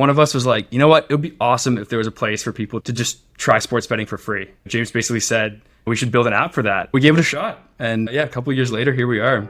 One of us was like, you know what? It would be awesome if there was a place for people to just try sports betting for free. James basically said, we should build an app for that. We gave it a shot. And yeah, a couple of years later, here we are.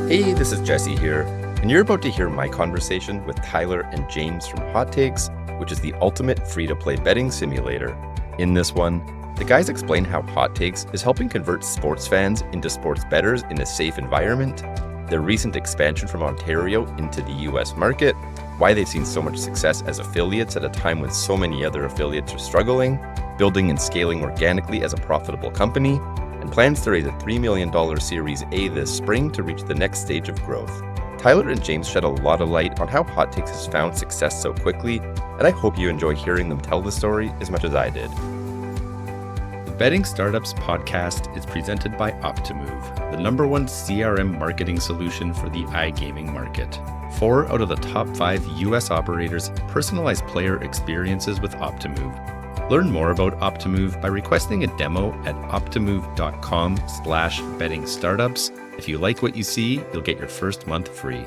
Hey, this is Jesse here, and you're about to hear my conversation with Tyler and James from HotTakes, which is the ultimate free-to-play betting simulator. In this one, the guys explain how HotTakes is helping convert sports fans into sports bettors in a safe environment, their recent expansion from Ontario into the US market, why they've seen so much success as affiliates at a time when so many other affiliates are struggling, building and scaling organically as a profitable company, and plans to raise a $3 million Series A this spring to reach the next stage of growth. Tyler and James shed a lot of light on how HotTakes has found success so quickly, and I hope you enjoy hearing them tell the story as much as I did. The Betting Startups podcast is presented by Optimove, the #1 CRM marketing solution for the iGaming market. 4 out of the top 5 US operators personalize player experiences with Optimove. Learn more about Optimove by requesting a demo at optimove.com/bettingstartups. If you like what you see, you'll get your first month free.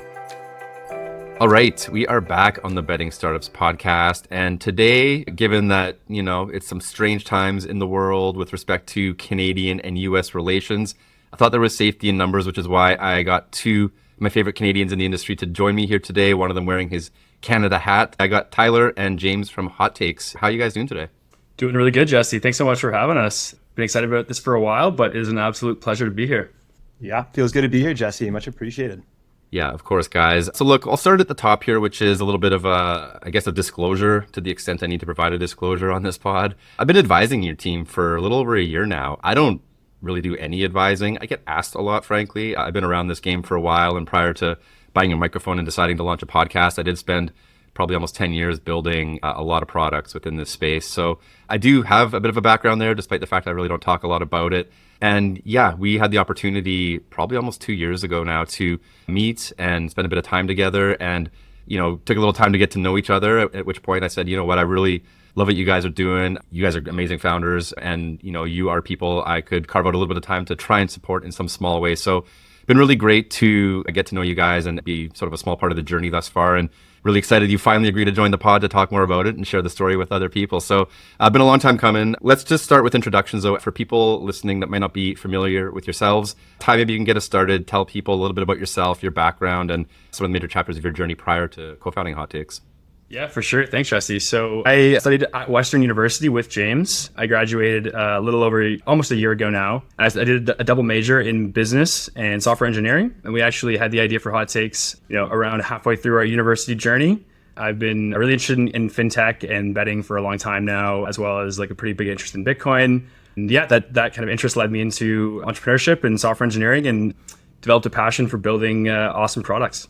All right, we are back on the Betting Startups podcast. And today, given that, it's some strange times in the world with respect to Canadian and US relations, I thought there was safety in numbers, which is why I got 2 of my favorite Canadians in the industry to join me here today, one of them wearing his Canada hat. I got Tyler and James from HotTakes. How are you guys doing today? Doing really good, Jesse. Thanks so much for having us. Been excited about this for a while, but it is an absolute pleasure to be here. Yeah, feels good to be here, Jesse. Much appreciated. Yeah, of course, guys. So look, I'll start at the top here, which is a little bit of a disclosure to the extent I need to provide a disclosure on this pod. I've been advising your team for a little over a year now. I don't really do any advising. I get asked a lot, frankly. I've been around this game for a while, and prior to buying a microphone and deciding to launch a podcast, I did spend probably almost 10 years building a lot of products within this space. So I do have a bit of a background there, despite the fact I really don't talk a lot about it. And yeah, we had the opportunity probably almost 2 years ago now to meet and spend a bit of time together, and, took a little time to get to know each other, at which point I said, you know what, I really love what you guys are doing. You guys are amazing founders, and, you are people I could carve out a little bit of time to try and support in some small way. So been really great to get to know you guys and be sort of a small part of the journey thus far, and really excited you finally agreed to join the pod to talk more about it and share the story with other people. So been a long time coming. Let's just start with introductions, though, for people listening that might not be familiar with yourselves. Ty, maybe you can get us started. Tell people a little bit about yourself, your background, and some of the major chapters of your journey prior to co-founding HotTakes. Yeah, for sure. Thanks, Jesse. So I studied at Western University with James. I graduated a little over almost a year ago now. I did a double major in business and software engineering. And we actually had the idea for HotTakes, around halfway through our university journey. I've been really interested in fintech and betting for a long time now, as well as like a pretty big interest in Bitcoin. And yeah, that kind of interest led me into entrepreneurship and software engineering, and developed a passion for building awesome products.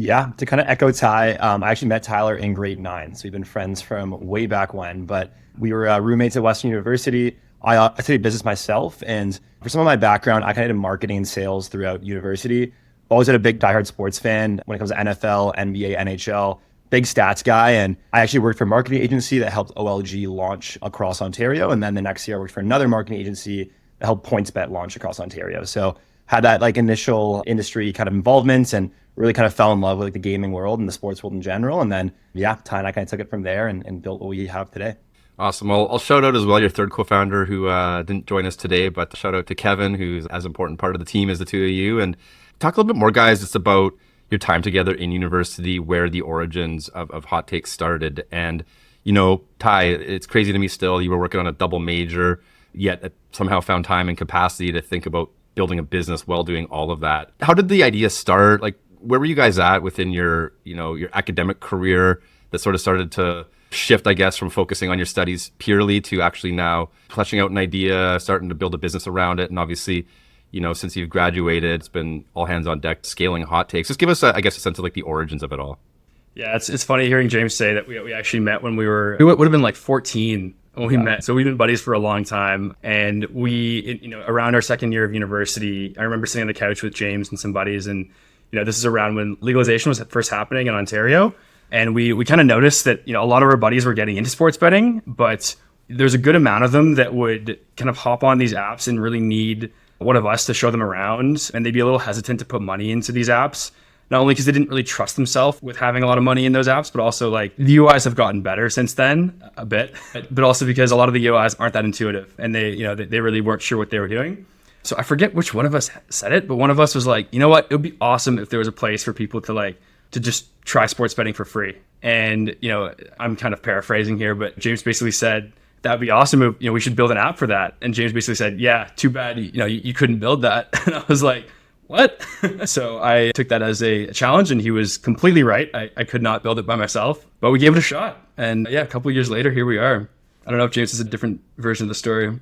Yeah, to kind of echo Ty, I actually met Tyler in grade 9. So we've been friends from way back when, but we were roommates at Western University. I studied business myself, and for some of my background, I kind of did marketing and sales throughout university. Always had a big diehard sports fan when it comes to NFL, NBA, NHL, big stats guy. And I actually worked for a marketing agency that helped OLG launch across Ontario. And then the next year I worked for another marketing agency that helped PointsBet launch across Ontario. So had that like initial industry kind of involvement, and really kind of fell in love with like the gaming world and the sports world in general. And then, yeah, Ty and I kind of took it from there and built what we have today. Awesome. I'll shout out as well your third co-founder who didn't join us today, but shout out to Kevin, who's as important part of the team as the two of you. And talk a little bit more, guys, just about your time together in university, where the origins of HotTakes started. And, Ty, it's crazy to me still, you were working on a double major, yet somehow found time and capacity to think about building a business while doing all of that. How did the idea start? Like, where were you guys at within your academic career that sort of started to shift, I guess, from focusing on your studies purely to actually now fleshing out an idea, starting to build a business around it? And obviously, since you've graduated, it's been all hands on deck scaling HotTakes. Just give us, a sense of like the origins of it all. Yeah, it's funny hearing James say that we actually met when we would have been like 14 when we met. So we've been buddies for a long time. And we, around our second year of university, I remember sitting on the couch with James and some buddies, and this is around when legalization was first happening in Ontario. And we kind of noticed that, a lot of our buddies were getting into sports betting, but there's a good amount of them that would kind of hop on these apps and really need one of us to show them around. And they'd be a little hesitant to put money into these apps. not only because they didn't really trust themselves with having a lot of money in those apps, but also like the UIs have gotten better since then a bit, but also because a lot of the UIs aren't that intuitive and they really weren't sure what they were doing. So I forget which one of us said it, but one of us was like, you know what, it would be awesome if there was a place for people to just try sports betting for free. And, I'm kind of paraphrasing here, but James basically said, that'd be awesome if, we should build an app for that. And James basically said, yeah, too bad, you couldn't build that. And I was like, what? So I took that as a challenge, and he was completely right. I could not build it by myself, but we gave it a shot. And yeah, a couple of years later, here we are. I don't know if James has a different version of the story.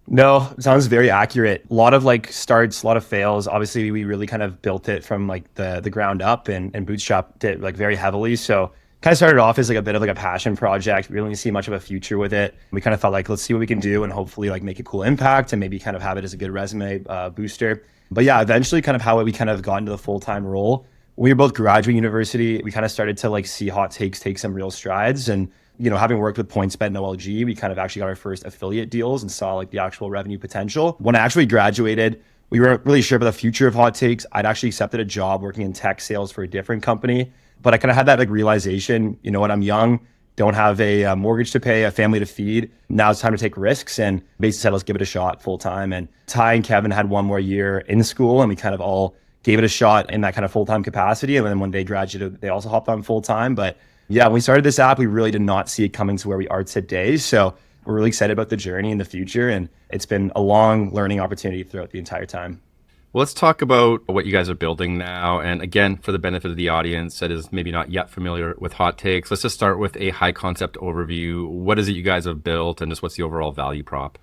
No, it sounds very accurate. A lot of starts, a lot of fails. Obviously, we really kind of built it from the ground up and bootstrapped it very heavily. So kind of started off as a bit of a passion project. We really didn't see much of a future with it. We kind of felt let's see what we can do and hopefully make a cool impact and maybe kind of have it as a good resume booster. But yeah, eventually kind of how we kind of got into the full-time role. When we were both graduating university, we kind of started to see HotTakes take some real strides. And, having worked with PointsBet and OLG, we kind of actually got our first affiliate deals and saw the actual revenue potential. When I actually graduated, we weren't really sure about the future of HotTakes. I'd actually accepted a job working in tech sales for a different company. But I kind of had that realization, I'm young, don't have a mortgage to pay, a family to feed. Now it's time to take risks, and basically said, let's give it a shot full time. And Ty and Kevin had one more year in school, and we kind of all gave it a shot in that kind of full-time capacity. And then when they graduated, they also hopped on full time. But yeah, when we started this app, we really did not see it coming to where we are today. So we're really excited about the journey in the future. And it's been a long learning opportunity throughout the entire time. Well, let's talk about what you guys are building now. And again, for the benefit of the audience that is maybe not yet familiar with HotTakes, let's just start with a high concept overview. What is it you guys have built, and just what's the overall value prop?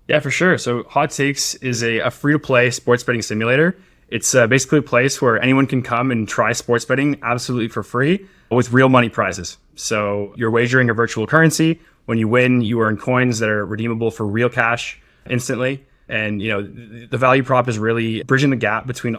Yeah, for sure. So HotTakes is a free-to-play sports betting simulator. It's basically a place where anyone can come and try sports betting absolutely for free with real money prizes. So you're wagering a virtual currency. When you win, you earn coins that are redeemable for real cash instantly. And, the value prop is really bridging the gap between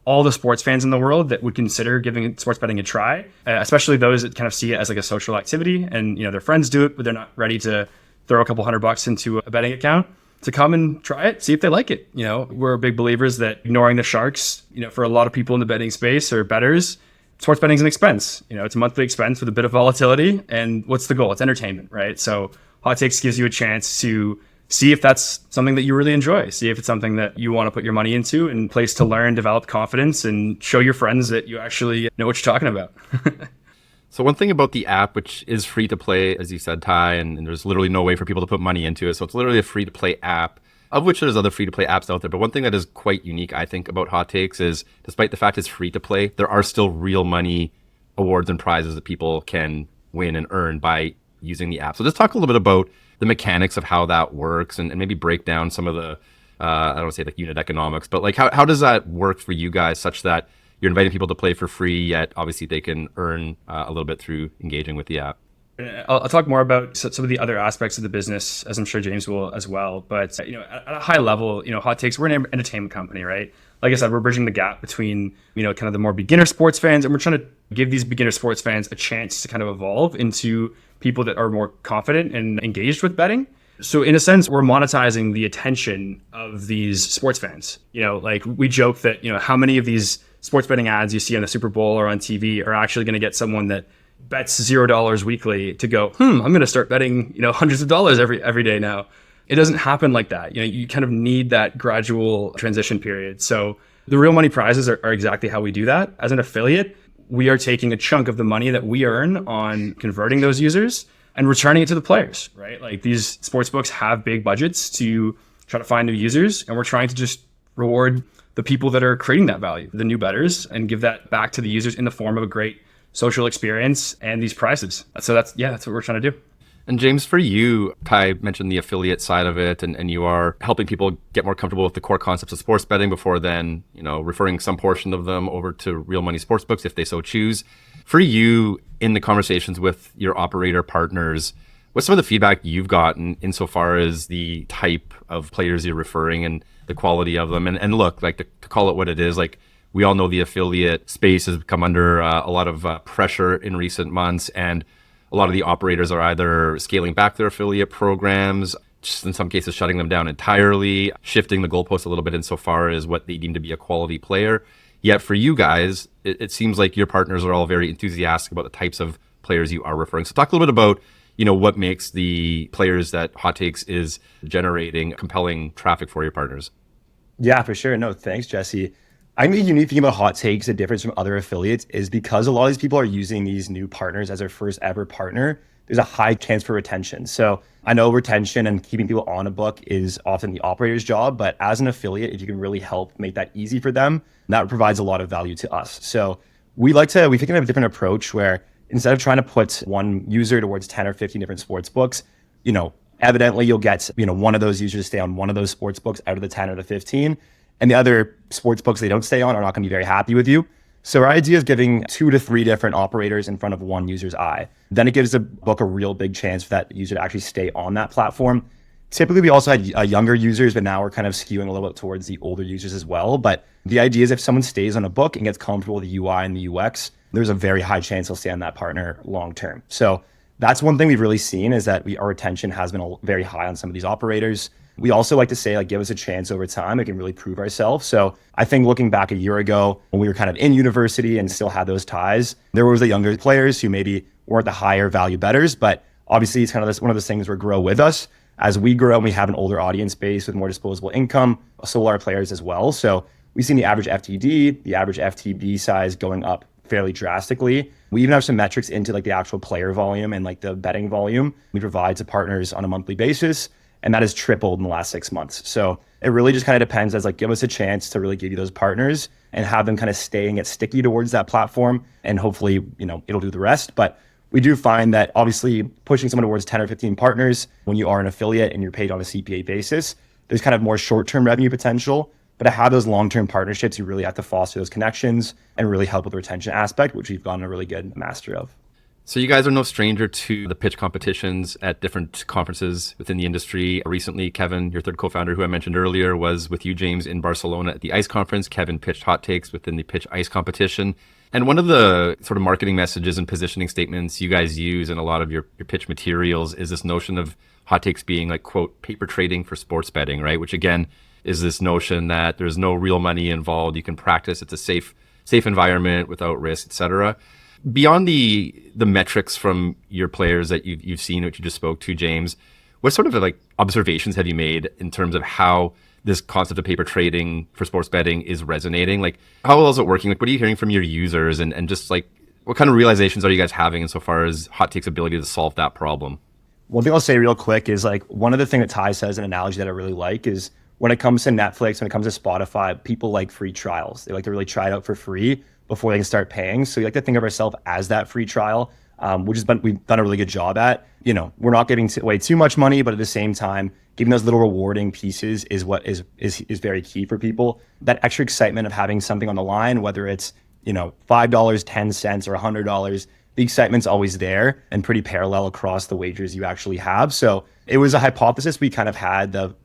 all the sports fans in the world that would consider giving sports betting a try, especially those that kind of see it as a social activity. And, their friends do it, but they're not ready to throw a couple $100 into a betting account, to come and try it, see if they like it. We're big believers that ignoring the sharks, for a lot of people in the betting space or bettors, sports betting is an expense. It's a monthly expense with a bit of volatility. And what's the goal? It's entertainment, right? So HotTakes gives you a chance to see if that's something that you really enjoy. See if it's something that you want to put your money into, and place to learn, develop confidence, and show your friends that you actually know what you're talking about. So one thing about the app, which is free to play, as you said, Ty, and there's literally no way for people to put money into it. So it's literally a free to play app, of which there's other free to play apps out there. But one thing that is quite unique, I think, about HotTakes is, despite the fact it's free to play, there are still real money awards and prizes that people can win and earn by using the app. So just talk a little bit about the mechanics of how that works, and maybe break down some of the, I don't want to say unit economics, but how does that work for you guys, such that you're inviting people to play for free, yet obviously they can earn a little bit through engaging with the app? I'll talk more about some of the other aspects of the business, as I'm sure James will as well. But, at a high level, HotTakes, we're an entertainment company, right? Like I said, we're bridging the gap between, kind of the more beginner sports fans, and we're trying to give these beginner sports fans a chance to kind of evolve into people that are more confident and engaged with betting. So in a sense, we're monetizing the attention of these sports fans. We joke that, how many of these sports betting ads you see on the Super Bowl or on TV are actually going to get someone that bets $0 weekly to go, I'm going to start betting, hundreds of dollars every day now. It doesn't happen like that. You kind of need that gradual transition period. So the real money prizes are exactly how we do that. As an affiliate, we are taking a chunk of the money that we earn on converting those users and returning it to the players, right? These sports books have big budgets to try to find new users, and we're trying to just reward the people that are creating that value, the new bettors, and give that back to the users in the form of a great social experience and these prizes. So that's what we're trying to do. And James, for you, Ty mentioned the affiliate side of it, and you are helping people get more comfortable with the core concepts of sports betting before then, referring some portion of them over to real money sportsbooks if they so choose. For you, in the conversations with your operator partners, what's some of the feedback you've gotten insofar as the type of players you're referring and the quality of them? And look, to call it what it is, we all know the affiliate space has come under a lot of pressure in recent months, and a lot of the operators are either scaling back their affiliate programs, just in some cases shutting them down entirely, shifting the goalposts a little bit insofar as what they deem to be a quality player. Yet for you guys, it seems like your partners are all very enthusiastic about the types of players you are referring. So talk a little bit about, what makes the players that HotTakes is generating compelling traffic for your partners. Yeah, for sure. No, thanks, Jesse. I think the unique thing about HotTakes, the difference from other affiliates, is because a lot of these people are using these new partners as their first ever partner, there's a high chance for retention. So I know retention and keeping people on a book is often the operator's job, but as an affiliate, if you can really help make that easy for them, that provides a lot of value to us. So we've taken a different approach where instead of trying to put one user towards 10 or 15 different sports books, evidently you'll get, one of those users stay on one of those sports books out of the 10 or the 15, and the other sports books they don't stay on are not going to be very happy with you. So our idea is giving 2 to 3 different operators in front of one user's eye. Then it gives the book a real big chance for that user to actually stay on that platform. Typically, we also had younger users, but now we're kind of skewing a little bit towards the older users as well. But the idea is if someone stays on a book and gets comfortable with the UI and the UX, there's a very high chance they'll stay on that partner long term. So that's one thing we've really seen is that our retention has been very high on some of these operators. We also like to say, give us a chance over time. We can really prove ourselves. So I think looking back a year ago when we were kind of in university and still had those ties, there was the younger players who maybe weren't the higher value bettors, but obviously it's kind of one of those things where grow with us. As we grow and we have an older audience base with more disposable income, so will our players as well. So we've seen the average FTD, the average FTB size going up fairly drastically. We even have some metrics into the actual player volume and the betting volume we provide to partners on a monthly basis. And that has tripled in the last 6 months. So it really just kind of depends as give us a chance to really give you those partners and have them kind of stay and get sticky towards that platform. And hopefully, it'll do the rest. But we do find that obviously pushing someone towards 10 or 15 partners when you are an affiliate and you're paid on a CPA basis, there's kind of more short-term revenue potential. But to have those long-term partnerships, you really have to foster those connections and really help with the retention aspect, which we've gotten a really good master of. So you guys are no stranger to the pitch competitions at different conferences within the industry. Recently, Kevin, your third co-founder, who I mentioned earlier, was with you, James, in Barcelona at the ICE conference. Kevin pitched HotTakes within the Pitch ICE competition. And one of the sort of marketing messages and positioning statements you guys use in a lot of your pitch materials is this notion of HotTakes being quote, paper trading for sports betting, right? Which again is this notion that there's no real money involved. You can practice. It's a safe environment without risk, etc. Beyond the metrics from your players that you've seen, which you just spoke to, James, what sort of observations have you made in terms of how this concept of paper trading for sports betting is resonating? How well is it working? What are you hearing from your users and just what kind of realizations are you guys having insofar as HotTakes' ability to solve that problem? One thing I'll say real quick is one of the things that Ty says, an analogy that I really like is when it comes to Netflix, when it comes to Spotify, people like free trials. They like to really try it out for free before they can start paying. So we like to think of ourselves as that free trial, which we've done a really good job at. We're not giving away too much money, but at the same time, giving those little rewarding pieces is what is very key for people. That extra excitement of having something on the line, whether it's $5, 10 cents, or $100, the excitement's always there and pretty parallel across the wagers you actually have. So it was a hypothesis we kind of had of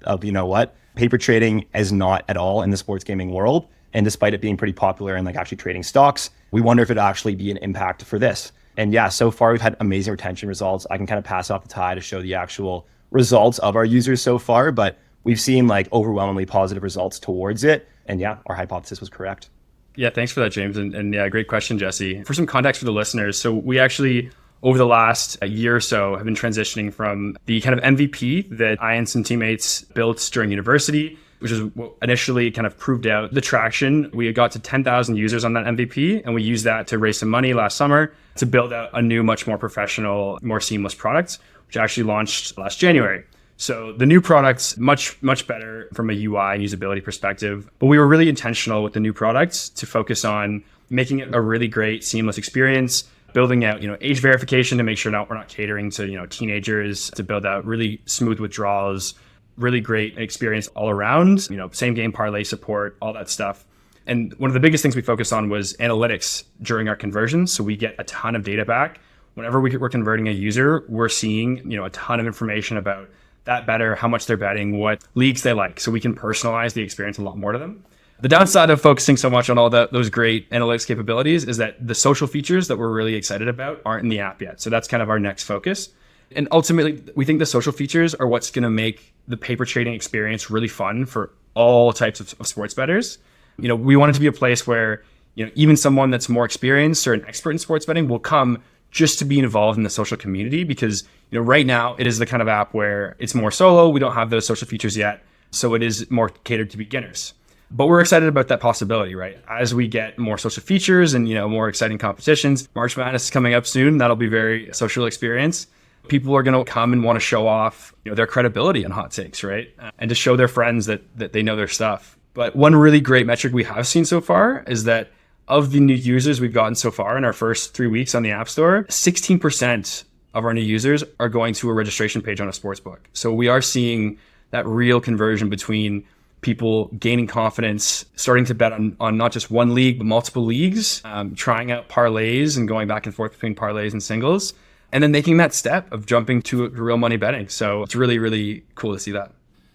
paper trading is not at all in the sports gaming world. And despite it being pretty popular and actually trading stocks, we wonder if it'd actually be an impact for this. And yeah, so far we've had amazing retention results. I can kind of pass off the Ty to show the actual results of our users so far, but we've seen overwhelmingly positive results towards it. And yeah, our hypothesis was correct. Yeah, thanks for that, James. And yeah, great question, Jesse. For some context for the listeners, so we actually, over the last year or so, have been transitioning from the kind of MVP that I and some teammates built during university, which is what initially kind of proved out the traction. We got to 10,000 users on that MVP, and we used that to raise some money last summer to build out a new, much more professional, more seamless product, which actually launched last January. So the new product's much better from a UI and usability perspective, but we were really intentional with the new products to focus on making it a really great, seamless experience, building out, age verification to make sure we're not catering to, teenagers, to build out really smooth withdrawals, really great experience all around, same game parlay support, all that stuff. And one of the biggest things we focused on was analytics during our conversions. So we get a ton of data back. Whenever we're converting a user, we're seeing, a ton of information about that bettor, how much they're betting, what leagues they like. So we can personalize the experience a lot more to them. The downside of focusing so much on all those great analytics capabilities is that the social features that we're really excited about aren't in the app yet. So that's kind of our next focus. And ultimately, we think the social features are what's going to make the paper trading experience really fun for all types of sports bettors. We want it to be a place where, even someone that's more experienced or an expert in sports betting will come just to be involved in the social community because, right now it is the kind of app where it's more solo. We don't have those social features yet. So it is more catered to beginners. But we're excited about that possibility, right? As we get more social features and, more exciting competitions, March Madness is coming up soon. That'll be very social experience. People are going to come and want to show off, their credibility on HotTakes, right? And to show their friends that they know their stuff. But one really great metric we have seen so far is that of the new users we've gotten so far in our first 3 weeks on the App Store, 16% of our new users are going to a registration page on a sportsbook. So we are seeing that real conversion between people gaining confidence, starting to bet on not just one league, but multiple leagues, trying out parlays and going back and forth between parlays and singles, and then making that step of jumping to real money betting. So it's really, really cool to see that.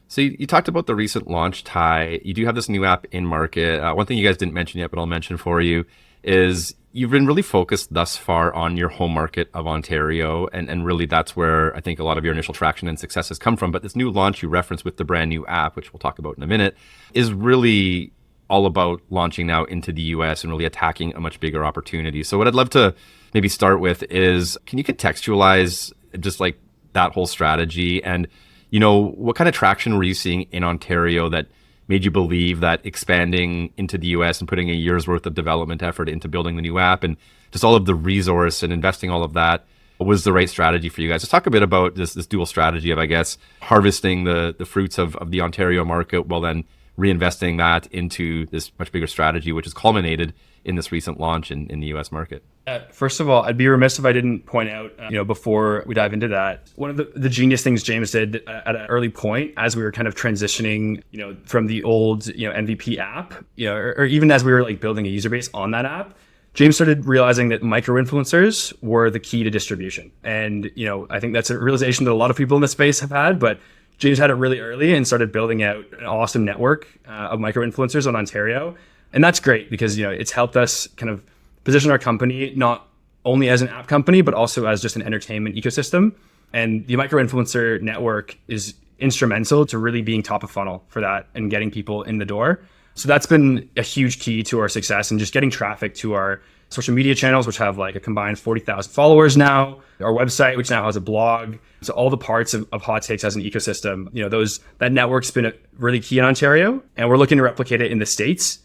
So you talked about the recent launch, Ty. You do have this new app in market. One thing you guys didn't mention yet, but I'll mention for you, is you've been really focused thus far on your home market of Ontario. And really that's where I think a lot of your initial traction and success has come from. But this new launch you referenced with the brand new app, which we'll talk about in a minute, is really all about launching now into the US and really attacking a much bigger opportunity. So what I'd love to maybe start with is, can you contextualize just like that whole strategy? And, what kind of traction were you seeing in Ontario that made you believe that expanding into the US and putting a year's worth of development effort into building the new app and just all of the resource and investing all of that was the right strategy for you guys? Let's talk a bit about this dual strategy of, I guess, harvesting the fruits of the Ontario market while then reinvesting that into this much bigger strategy, which has culminated in this recent launch in the US market. First of all, I'd be remiss if I didn't point out, before we dive into that, one of the genius things James did at an early point as we were kind of transitioning, from the old, MVP app, or even as we were like building a user base on that app, James started realizing that micro-influencers were the key to distribution. And, I think that's a realization that a lot of people in the space have had, but James had it really early and started building out an awesome network of micro-influencers on Ontario. And that's great because, it's helped us kind of position our company not only as an app company, but also as just an entertainment ecosystem. And the micro-influencer network is instrumental to really being top of funnel for that and getting people in the door. So that's been a huge key to our success and just getting traffic to our social media channels, which have like a combined 40,000 followers now, our website, which now has a blog. So all the parts of HotTakes as an ecosystem, that network's been really key in Ontario, and we're looking to replicate it in the States.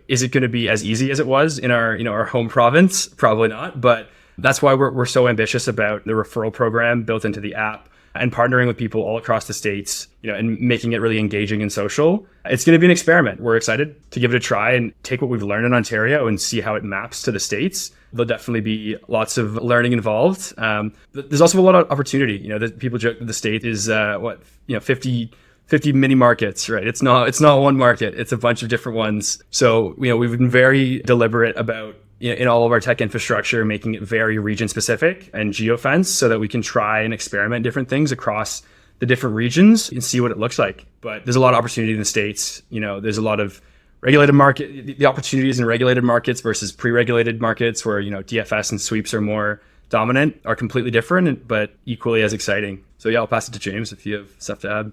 Is it going to be as easy as it was in our home province? Probably not, but that's why we're so ambitious about the referral program built into the app and partnering with people all across the States, and making it really engaging and social. It's going to be an experiment. We're excited to give it a try and take what we've learned in Ontario and see how it maps to the States. There'll definitely be lots of learning involved. There's also a lot of opportunity. That people joke that the state is 50 mini markets, right? It's not one market. It's a bunch of different ones. So, we've been very deliberate about, in all of our tech infrastructure, making it very region specific and geofence so that we can try and experiment different things across the different regions and see what it looks like. But there's a lot of opportunity in the States. There's a lot of regulated market, the opportunities in regulated markets versus pre-regulated markets where, DFS and sweeps are more dominant are completely different, but equally as exciting. So yeah, I'll pass it to James if you have stuff to add.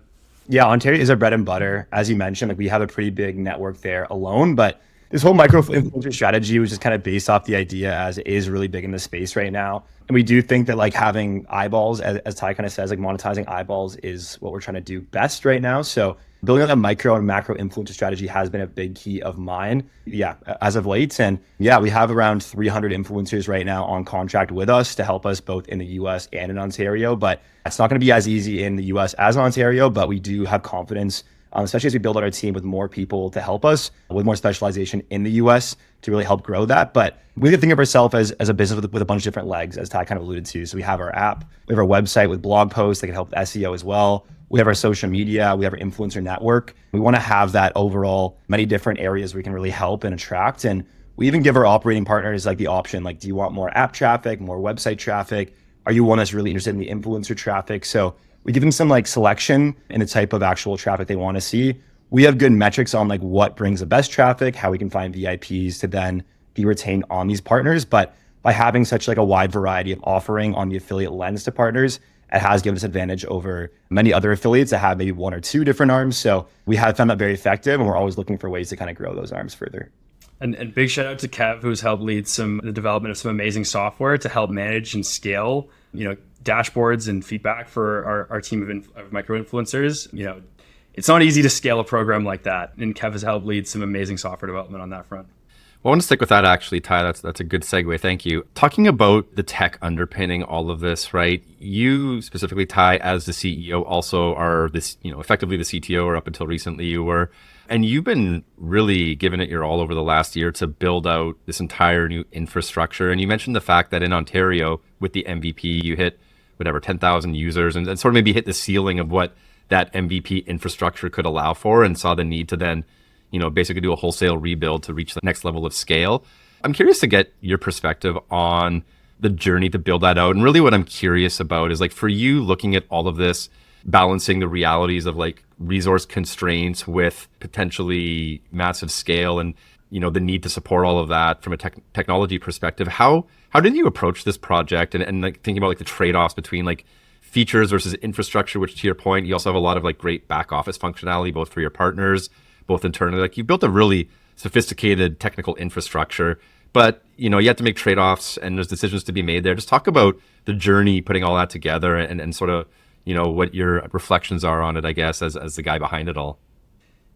Yeah, Ontario is our bread and butter. As you mentioned, we have a pretty big network there alone, but this whole micro-influencer strategy was just kind of based off the idea as it is really big in the space right now. And we do think that having eyeballs, as Ty kind of says, monetizing eyeballs is what we're trying to do best right now. So building out a micro and macro influencer strategy has been a big key of mine. Yeah, as of late. And yeah, we have around 300 influencers right now on contract with us to help us both in the US and in Ontario. But it's not going to be as easy in the US as in Ontario, but we do have confidence, especially as we build out our team with more people to help us with more specialization in the US to really help grow that. But we have to think of ourselves as a business with a bunch of different legs, as Ty kind of alluded to. So we have our app, we have our website with blog posts that can help with SEO as well. We have our social media, we have our influencer network. We want to have that overall many different areas we can really help and attract. And we even give our operating partners the option, do you want more app traffic, more website traffic? Are you one that's really interested in the influencer traffic? So we give them some selection in the type of actual traffic they want to see. We have good metrics on what brings the best traffic, how we can find VIPs to then be retained on these partners. But by having such a wide variety of offering on the affiliate lens to partners it has given us advantage over many other affiliates that have maybe one or two different arms. So we have found that very effective, and we're always looking for ways to kind of grow those arms further. And big shout out to Kev, who's helped lead the development of some amazing software to help manage and scale, dashboards and feedback for our team of micro influencers. It's not easy to scale a program like that, and Kev has helped lead some amazing software development on that front. Well, I want to stick with that actually, Ty. That's a good segue. Thank you. Talking about the tech underpinning all of this, right? You specifically, Ty, as the CEO, also are this, effectively the CTO, or up until recently you were. And you've been really giving it your all over the last year to build out this entire new infrastructure. And you mentioned the fact that in Ontario, with the MVP, you hit 10,000 users and sort of maybe hit the ceiling of what that MVP infrastructure could allow for, and saw the need to then basically do a wholesale rebuild to reach the next level of scale. I'm curious to get your perspective on the journey to build that out. And really what I'm curious about is, like, for you looking at all of this, balancing the realities of like resource constraints with potentially massive scale and, the need to support all of that from a technology perspective. How did you approach this project and like thinking about like the trade-offs between like features versus infrastructure, which to your point, you also have a lot of like great back office functionality, both for your partners, both internally. Like, you built a really sophisticated technical infrastructure, but you have to make trade-offs and there's decisions to be made there. Just talk about the journey, putting all that together, and sort of, what your reflections are on it, I guess, as the guy behind it all.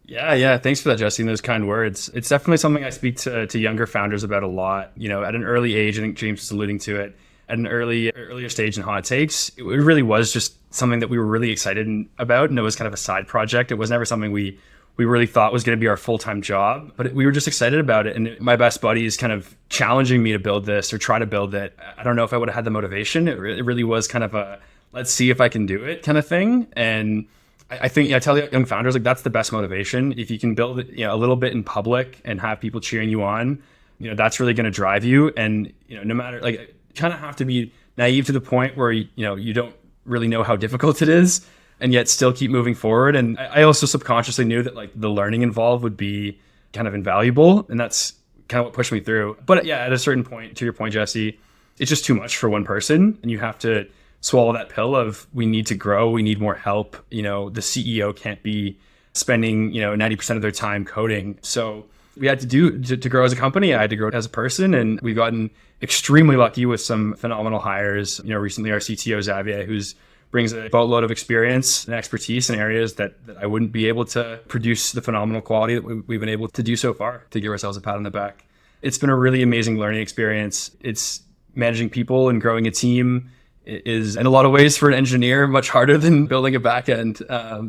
Yeah. Thanks for that, Jesse, and those kind words. It's definitely something I speak to younger founders about a lot. At an early age, I think James was alluding to it, at an earlier stage in HotTakes, it really was just something that we were really excited about, and it was kind of a side project. It was never something we really thought was going to be our full-time job, but we were just excited about it. And my best buddy is kind of challenging me to build this or try to build it. I don't know if I would have had the motivation. It really was kind of a, let's see if I can do it kind of thing. And I think I tell young founders, like, that's the best motivation. If you can build it, a little bit in public and have people cheering you on, that's really going to drive you. And, no matter, like, you kind of have to be naive to the point where, you don't really know how difficult it is, and yet still keep moving forward. And I also subconsciously knew that like the learning involved would be kind of invaluable. And that's kind of what pushed me through. But yeah, at a certain point, to your point, Jesse, it's just too much for one person. And you have to swallow that pill of, we need to grow, we need more help. The CEO can't be spending, 90% of their time coding. So we had to grow as a company. I had to grow as a person. And we've gotten extremely lucky with some phenomenal hires. Recently our CTO, Xavier, who's brings a boatload of experience and expertise in areas that I wouldn't be able to produce the phenomenal quality that we've been able to do so far, to give ourselves a pat on the back. It's been a really amazing learning experience. It's managing people and growing a team is, in a lot of ways, for an engineer, much harder than building a back end.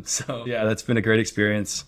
So yeah, that's been a great experience.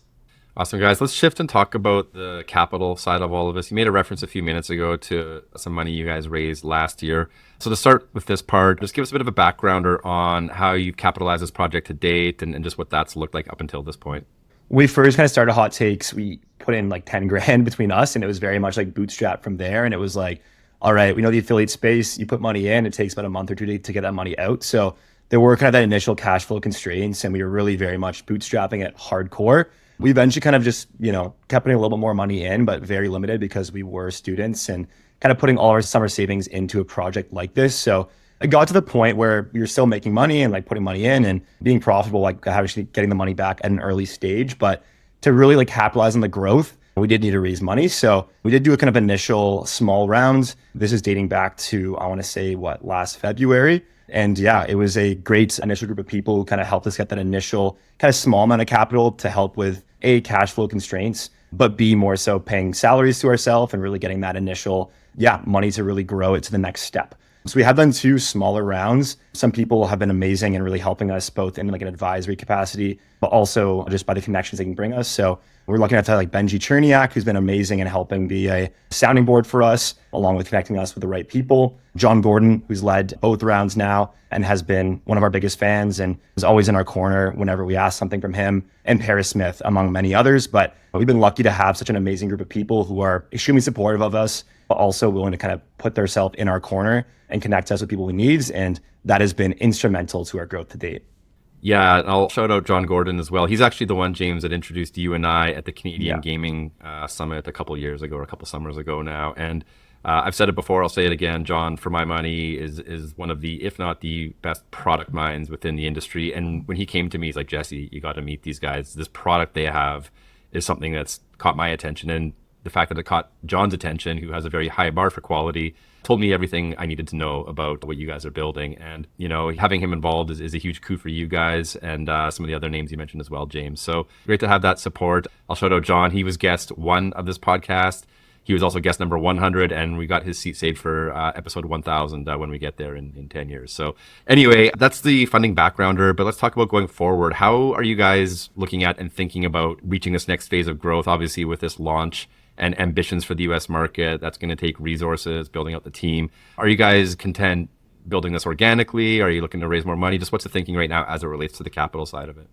Awesome, guys. Let's shift and talk about the capital side of all of this. You made a reference a few minutes ago to some money you guys raised last year. So to start with this part, just give us a bit of a backgrounder on how you've capitalized this project to date and just what that's looked like up until this point. When we first kind of started HotTakes, we put in like 10 grand between us, and it was very much like bootstrap from there. And it was like, all right, we know the affiliate space, you put money in, it takes about a month or two to get that money out. So there were kind of that initial cash flow constraints, and we were really very much bootstrapping it hardcore. We eventually kind of just, kept putting a little bit more money in, but very limited because we were students, and kind of putting all our summer savings into a project like this. So it got to the point where we were still making money and like putting money in and being profitable, like actually getting the money back at an early stage. But to really like capitalize on the growth, we did need to raise money. So we did do a kind of initial small round. This is dating back to, I want to say, last February. And yeah, it was a great initial group of people who kind of helped us get that initial kind of small amount of capital to help with A, cash flow constraints, but B, more so paying salaries to ourselves and really getting that initial, money to really grow it to the next step. So we have done 2 smaller rounds. Some people have been amazing and really helping us both in like an advisory capacity, but also just by the connections they can bring us. So we're looking at like Benjie Cherniak, who's been amazing in helping be a sounding board for us, along with connecting us with the right people. John Gordon, who's led both rounds now and has been one of our biggest fans and is always in our corner whenever we ask something from him, and Paris Smith, among many others. But we've been lucky to have such an amazing group of people who are extremely supportive of us, but also willing to kind of put themselves in our corner and connect us with people we need. And that has been instrumental to our growth to date. Yeah, I'll shout out John Gordon as well. He's actually the one, James, that introduced you and I at the Canadian Gaming Summit a couple years ago, or a couple summers ago now. And I've said it before, I'll say it again. John, for my money, is one of the, if not the best product minds within the industry. And when he came to me, he's like, Jesse, you got to meet these guys. This product they have is something that's caught my attention. And the fact that it caught John's attention, who has a very high bar for quality, told me everything I needed to know about what you guys are building. And, you know, having him involved is a huge coup for you guys and some of the other names you mentioned as well, James. So great to have that support. I'll shout out John. He was guest 1 of this podcast. He was also guest number 100, and we got his seat saved for episode 1000 when we get there in 10 years. So anyway, that's the funding backgrounder, but let's talk about going forward. How are you guys looking at and thinking about reaching this next phase of growth, obviously with this launch and ambitions for the US market? That's going to take resources, building out the team. Are you guys content building this organically? Are you looking to raise more money? Just what's the thinking right now as it relates to the capital side of it?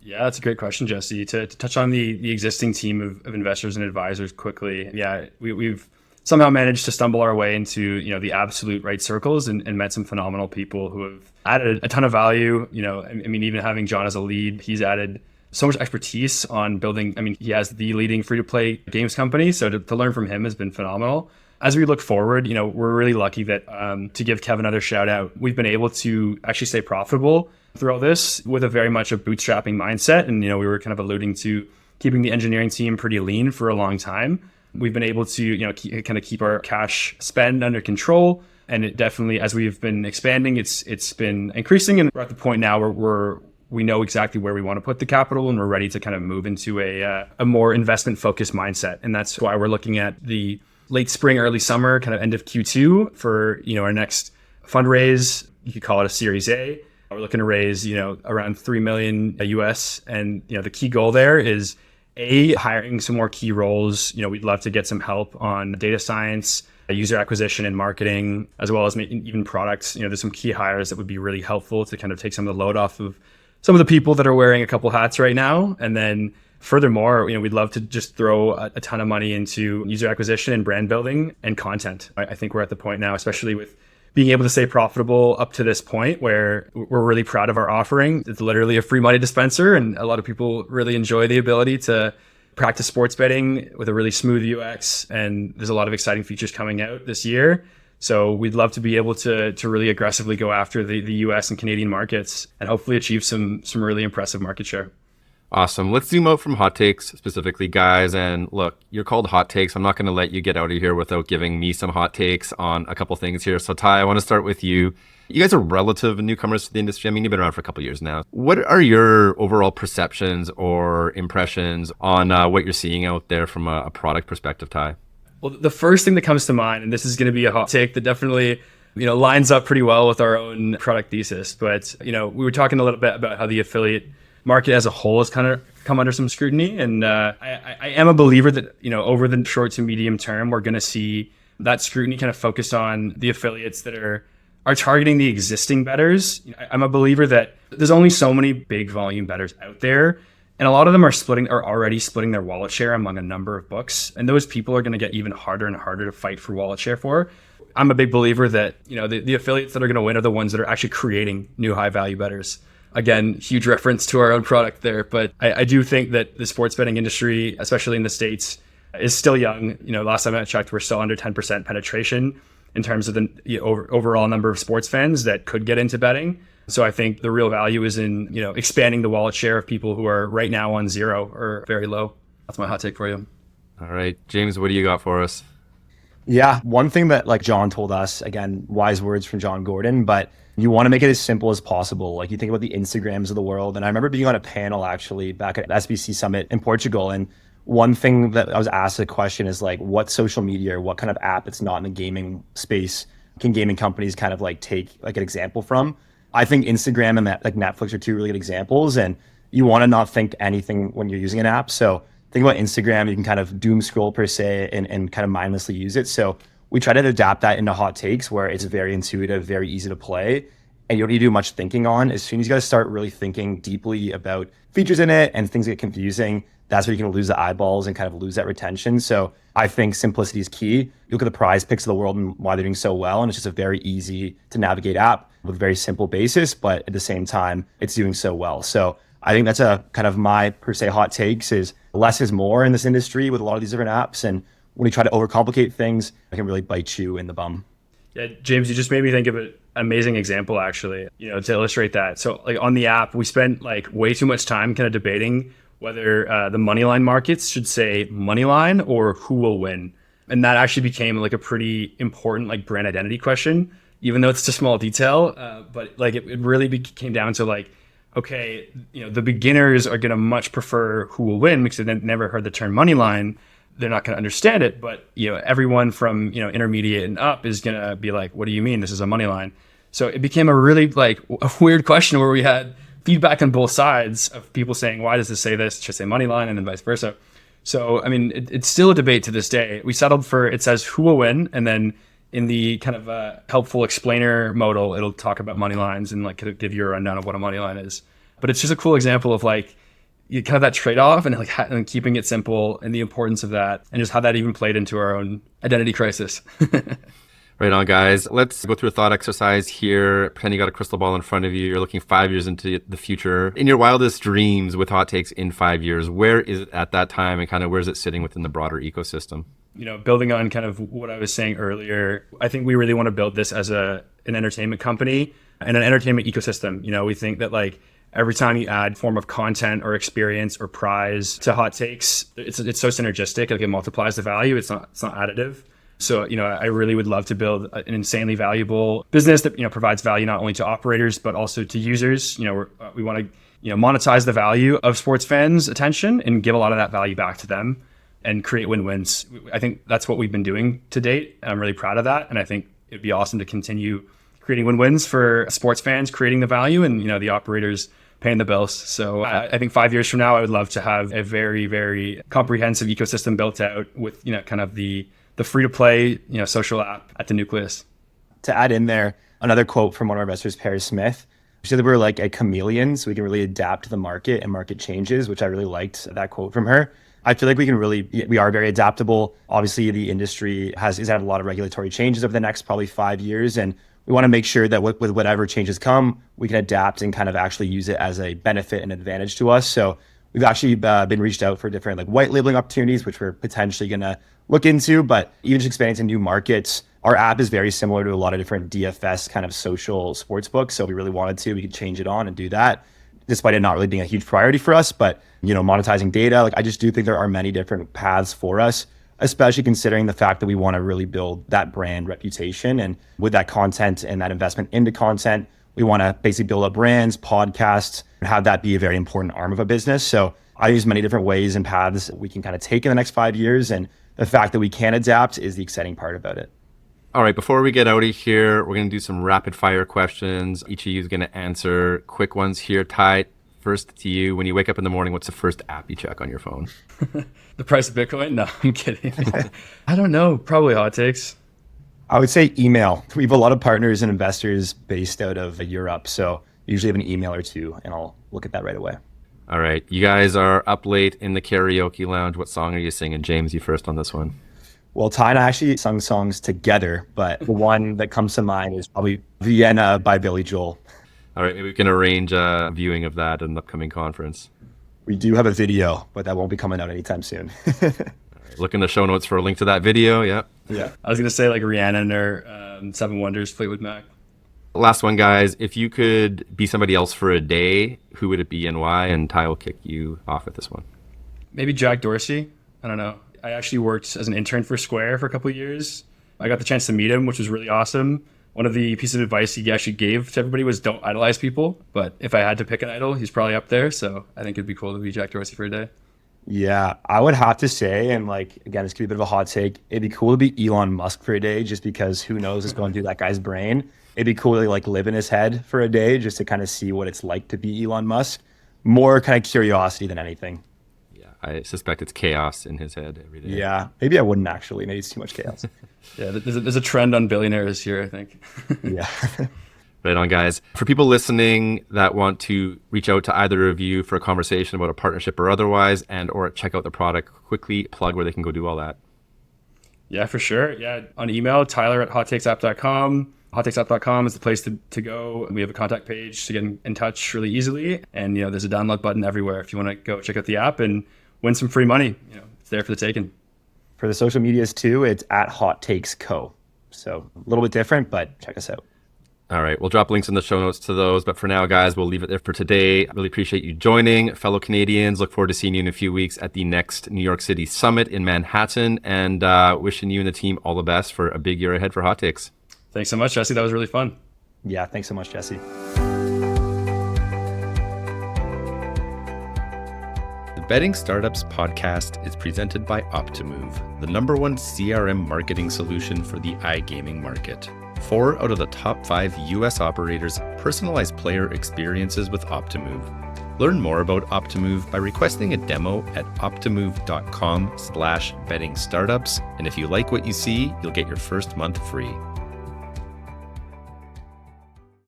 Yeah, that's a great question, Jesse. To touch on the existing team of investors and advisors quickly, yeah, we've somehow managed to stumble our way into, you know, the absolute right circles and met some phenomenal people who have added a ton of value. You know, I mean, even having John as a lead, he's added so much expertise on building. I mean, he has the leading free-to-play games company, so to learn from him has been phenomenal. As we look forward, you know, we're really lucky that to give Kev another shout out, we've been able to actually stay profitable throughout this with a very much a bootstrapping mindset. And, you know, we were kind of alluding to keeping the engineering team pretty lean for a long time. We've been able to, you know, keep our cash spend under control. And it definitely, as we've been expanding, it's been increasing. And we're at the point now where we know exactly where we want to put the capital, and we're ready to kind of move into a more investment focused mindset. And that's why we're looking at the late spring, early summer, kind of end of Q2 for, you know, our next fundraise. You could call it a Series A. We're looking to raise, you know, around 3 million US. And, you know, the key goal there is hiring some more key roles. You know, we'd love to get some help on data science, user acquisition and marketing, as well as even products. You know, there's some key hires that would be really helpful to kind of take some of the load off of some of the people that are wearing a couple hats right now. And then furthermore, you know, we'd love to just throw a ton of money into user acquisition and brand building and content. I think we're at the point now, especially with being able to stay profitable up to this point, where we're really proud of our offering. It's literally a free money dispenser, and a lot of people really enjoy the ability to practice sports betting with a really smooth UX. And there's a lot of exciting features coming out this year. So we'd love to be able to really aggressively go after the US and Canadian markets and hopefully achieve some really impressive market share. Awesome. Let's zoom out from HotTakes specifically, guys. And look, you're called HotTakes. I'm not going to let you get out of here without giving me some hot takes on a couple things here. So Ty, I want to start with you. You guys are relative newcomers to the industry. I mean, you've been around for a couple of years now. What are your overall perceptions or impressions on what you're seeing out there from a product perspective, Ty? Well, the first thing that comes to mind, and this is going to be a hot take that definitely, you know, lines up pretty well with our own product thesis. But, you know, we were talking a little bit about how the affiliate market as a whole has kind of come under some scrutiny. And I am a believer that, you know, over the short to medium term, we're going to see that scrutiny kind of focused on the affiliates that are targeting the existing bettors. I'm a believer that there's only so many big volume bettors out there. And a lot of them are already splitting their wallet share among a number of books. And those people are going to get even harder and harder to fight for wallet share for. I'm a big believer that, you know, the affiliates that are going to win are the ones that are actually creating new high value bettors. Again, huge reference to our own product there. But I do think that the sports betting industry, especially in the States, is still young. You know, last time I checked, we're still under 10% penetration in terms of the overall number of sports fans that could get into betting. So I think the real value is in, you know, expanding the wallet share of people who are right now on zero or very low. That's my hot take for you. All right, James, what do you got for us? Yeah, one thing that like John told us, again, wise words from John Gordon, but you want to make it as simple as possible. Like you think about the Instagrams of the world. And I remember being on a panel actually back at SBC Summit in Portugal. And one thing that I was asked a question is like, what social media or what kind of app that's not in the gaming space can gaming companies kind of like take like an example from? I think Instagram and like Netflix are two really good examples. And you want to not think anything when you're using an app. So think about Instagram, you can kind of doom scroll per se and kind of mindlessly use it. So we try to adapt that into HotTakes where it's very intuitive, very easy to play, and you don't need to do much thinking on. As soon as you guys start really thinking deeply about features in it and things get confusing, that's where you can lose the eyeballs and kind of lose that retention. So I think simplicity is key. You look at the prize picks of the world and why they're doing so well, and it's just a very easy to navigate app with a very simple basis, but at the same time, it's doing so well. So I think that's a kind of my per se hot takes is less is more in this industry with a lot of these different apps. And when you try to overcomplicate things, it can really bite you in the bum. Yeah, James, you just made me think of an amazing example, actually, to illustrate that. So like on the app, we spent like way too much time kind of debating whether the moneyline markets should say moneyline or who will win. And that actually became like a pretty important like brand identity question, even though it's just a small detail. But like it really came down to like, okay, the beginners are going to much prefer who will win because they've never heard the term moneyline. They're not going to understand it, but everyone from intermediate and up is going to be like, what do you mean this is a money line? So it became a really like a weird question where we had feedback on both sides of people saying, why does this say this? It should say money line, and then vice versa. So I mean, it's still a debate to this day. We settled for it says who will win, and then in the kind of helpful explainer modal, it'll talk about money lines and like give you a rundown of what a money line is. But it's just a cool example of like kind of that trade-off and keeping it simple and the importance of that and just how that even played into our own identity crisis. Right on, guys. Let's go through a thought exercise here. Pretend you got a crystal ball in front of you. You're looking 5 years into the future. In your wildest dreams with HotTakes in 5 years, where is it at that time and kind of where is it sitting within the broader ecosystem? Building on kind of what I was saying earlier, I think we really want to build this as an entertainment company and an entertainment ecosystem. We think that like every time you add form of content or experience or prize to HotTakes, it's so synergistic. Like it multiplies the value. It's not additive. So, I really would love to build an insanely valuable business that, provides value not only to operators, but also to users. We want to, monetize the value of sports fans' attention and give a lot of that value back to them and create win-wins. I think that's what we've been doing to date. And I'm really proud of that. And I think it'd be awesome to continue creating win-wins for sports fans, creating the value and, the operators paying the bills. So I think 5 years from now, I would love to have a very, very comprehensive ecosystem built out with, kind of the free-to-play, social app at the nucleus. To add in there, another quote from one of our investors, Paris Smith, she said that we're like a chameleon, so we can really adapt to the market and market changes, which I really liked that quote from her. I feel like we are very adaptable. Obviously, the industry has had a lot of regulatory changes over the next probably 5 years, and we want to make sure that with whatever changes come, we can adapt and kind of actually use it as a benefit and advantage to us. So we've actually been reached out for different like white labeling opportunities, which we're potentially going to look into, but even just expanding to new markets. Our app is very similar to a lot of different DFS kind of social sports books. So if we really wanted to, we could change it on and do that, despite it not really being a huge priority for us. But, monetizing data, like I just do think there are many different paths for us, especially considering the fact that we want to really build that brand reputation. And with that content and that investment into content, we want to basically build up brands, podcasts, and have that be a very important arm of a business. So I use many different ways and paths we can kind of take in the next 5 years. And the fact that we can adapt is the exciting part about it. All right, before we get out of here, we're going to do some rapid fire questions. Each of you is going to answer quick ones here. Ty, first to you. When you wake up in the morning, what's the first app you check on your phone? The price of Bitcoin? No, I'm kidding. I don't know. Probably HotTakes. I would say email. We have a lot of partners and investors based out of Europe. So usually have an email or two, and I'll look at that right away. All right. You guys are up late in the karaoke lounge. What song are you singing? James, you first on this one. Well, Ty and I actually sung songs together, but the one that comes to mind is probably Vienna by Billy Joel. All right. Maybe we can arrange a viewing of that in the upcoming conference. We do have a video, but that won't be coming out anytime soon. Look in the show notes for a link to that video. Yep. Yeah. I was going to say like Rihanna or Seven Wonders, Fleetwood Mac. Last one, guys. If you could be somebody else for a day, who would it be and why? And Ty will kick you off with this one. Maybe Jack Dorsey. I don't know. I actually worked as an intern for Square for a couple of years. I got the chance to meet him, which was really awesome. One of the pieces of advice he actually gave to everybody was don't idolize people. But if I had to pick an idol, he's probably up there. So I think it'd be cool to be Jack Dorsey for a day. Yeah, I would have to say, and like, again, this could be a bit of a hot take. It'd be cool to be Elon Musk for a day just because who knows what's going through that guy's brain. It'd be cool to like live in his head for a day just to kind of see what it's like to be Elon Musk. More kind of curiosity than anything. Yeah, I suspect it's chaos in his head every day. Yeah, maybe I wouldn't actually. Maybe it's too much chaos. Yeah, there's a trend on billionaires here, I think. Yeah. Right on, guys. For people listening that want to reach out to either of you for a conversation about a partnership or otherwise, and or check out the product, quickly plug where they can go do all that. Yeah, for sure. Yeah, on email, tyler@hottakes.com. HotTakes.com is the place to go. We have a contact page to get in touch really easily. And, there's a download button everywhere if you want to go check out the app and win some free money. It's there for the taking. For the social medias too, it's at HotTakes Co. So a little bit different, but check us out. All right, we'll drop links in the show notes to those. But for now, guys, we'll leave it there for today. Really appreciate you joining. Fellow Canadians, look forward to seeing you in a few weeks at the next New York City Summit in Manhattan, and wishing you and the team all the best for a big year ahead for HotTakes. Thanks so much, Jesse. That was really fun. Yeah, thanks so much, Jesse. The Betting Startups podcast is presented by Optimove, the #1 CRM marketing solution for the iGaming market. 4 out of the top 5 US operators personalize player experiences with Optimove. Learn more about Optimove by requesting a demo at optimove.com/bettingstartups. And if you like what you see, you'll get your first month free.